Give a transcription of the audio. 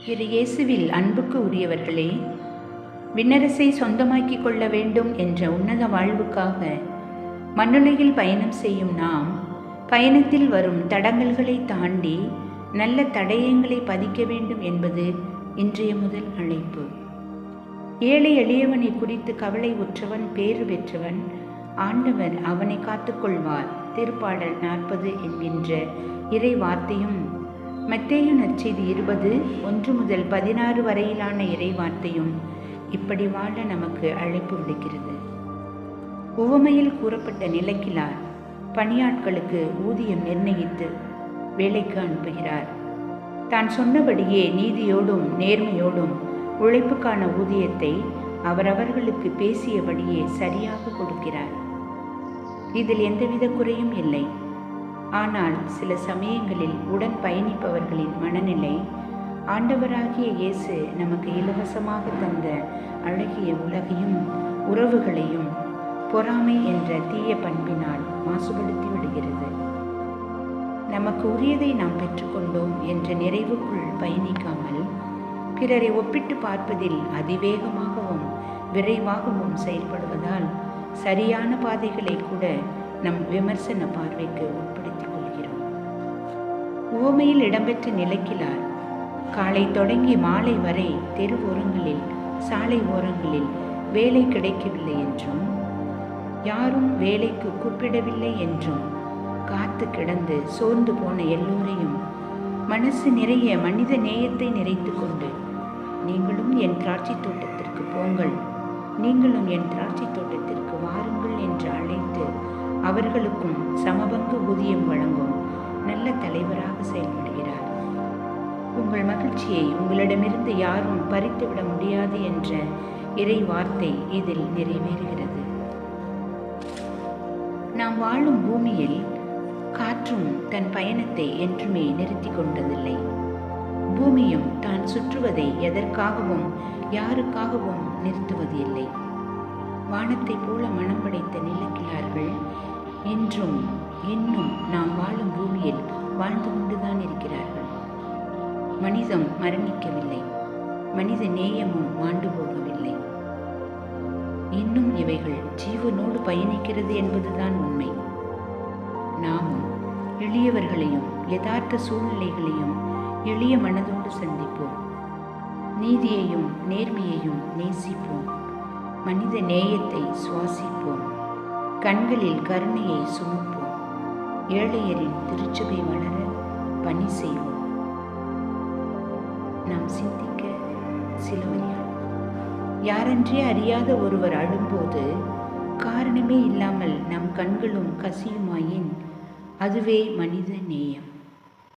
இரு இயேசுவில் அன்புக்கு உரியவர்களே, விண்ணரசை சொந்தமாக்கிக் கொள்ள வேண்டும் என்ற உன்னத வாழ்வுக்காக மண்ணுலகில் பயணம் செய்யும் நாம், பயணத்தில் வரும் தடங்கல்களை தாண்டி நல்ல தடயங்களை பதிக்க வேண்டும் என்பது இன்றைய முதல் அழைப்பு. ஏழை எளியவனை குறித்து கவலை உற்றவன் பேறு பெற்றவன், ஆண்டவர் அவனை காத்துக்கொள்வார். திருப்பாடல் 40 என்கின்ற இறை வார்த்தையும், மத்தேயு நற்செய்தி 20:1-16 வரையிலான இறை வார்த்தையும் இப்படி வாழ நமக்கு அழைப்பு விடுக்கிறது. உவமையில் கூறப்பட்ட நிலக்கிழார் பணியாட்களுக்கு ஊதியம் நிர்ணயித்து வேலைக்கு அனுப்புகிறார். தான் சொன்னபடியே நீதியோடும் நேர்மையோடும் உழைப்புக்கான ஊதியத்தை அவரவர்களுக்கு பேசியபடியே சரியாக கொடுக்கிறார். இதில் எந்தவித குறையும் இல்லை. ஆனால் சில சமயங்களில் உடன் பயணிப்பவர்களின் மனநிலை, ஆண்டவராகிய இயேசு நமக்கு இலவசமாக தந்த அழகிய உலகையும் உறவுகளையும் பொறாமை என்ற தீய பண்பினால் மாசுபடுத்தி விடுகிறது. நமக்கு உரியதை நாம் பெற்றுக்கொண்டோம் என்ற நிறைவுக்குள் பயணிக்காமல், பிறரை ஒப்பிட்டு பார்ப்பதில் அதிவேகமாகவும் விரைவாகவும் செயல்படுவதால் சரியான பாதைகளை கூட நம் விமர்சன பார்வைக்கு உட்படுத்திக் கொள்கிறோம். உவமையில் இடம்பெற்ற நிலக்கிழார் காலை தொடங்கி மாலை வரை தெரு ஓரங்களில், சாலை ஓரங்களில் வேலை கிடைக்கவில்லை என்றும், யாரும் வேலைக்கு கூப்பிடவில்லை என்றும் காத்து கிடந்து சோர்ந்து போன எல்லோரையும் மனசு நிறைய மனித நேயத்தை நிறைத்து கொண்டு, நீங்களும் என் திராட்சை தோட்டத்திற்கு போங்கள், நீங்களும் என் திராட்சை தோட்டத்திற்கு வாருங்கள் என்று அழைத்து அவர்களுக்கும் சமபங்கு ஊதியம் வழங்கும் நல்ல தலைவராக செயல்படுகிறார். உங்கள் மகிழ்ச்சியை உங்களிடமிருந்து யாரும் பறித்துவிட முடியாது என்ற இறை வார்த்தை இதில் நிறைவேறுகிறது. நாம் வாழும் பூமியில் காற்றும் தன் பயணத்தை என்றுமே நிறுத்தி கொண்டதில்லை. பூமியும் தான் சுற்றுவதை எதற்காகவும் யாருக்காகவும் நிறுத்துவது இல்லை. வானத்தை போல மனம் படைத்த நிலக்கிழார்கள் இன்றும் இன்னும் நாம் வாழும் பூமியில் வாழ்ந்து கொண்டுதான் இருக்கிறார்கள். மனிதம் மரணிக்கவில்லை, மனித நேயமும் மாண்டு போகவில்லை. இன்னும் இவைகள் ஜீவனோடு பயணிக்கிறது என்பதுதான் உண்மை. நாமும் எளியவர்களையும் யதார்த்த சூழ்நிலைகளையும் எளிய மனதோடு சந்திப்போம். நீதியையும் நேர்மையையும் நேசிப்போம். மனித நேயத்தை சுவாசிப்போம். கண்களில் கருணையை சுமப்போம். ஏழையரின் திருச்சபை வளர பணி செய்வோம். நாம் சிந்திக்க சில வரிகள். யாரென்றே அறியாத ஒருவர் அழும்போது காரணமே இல்லாமல் நம் கண்களும் கசியுமாயின் அதுவே மனித நேயம்.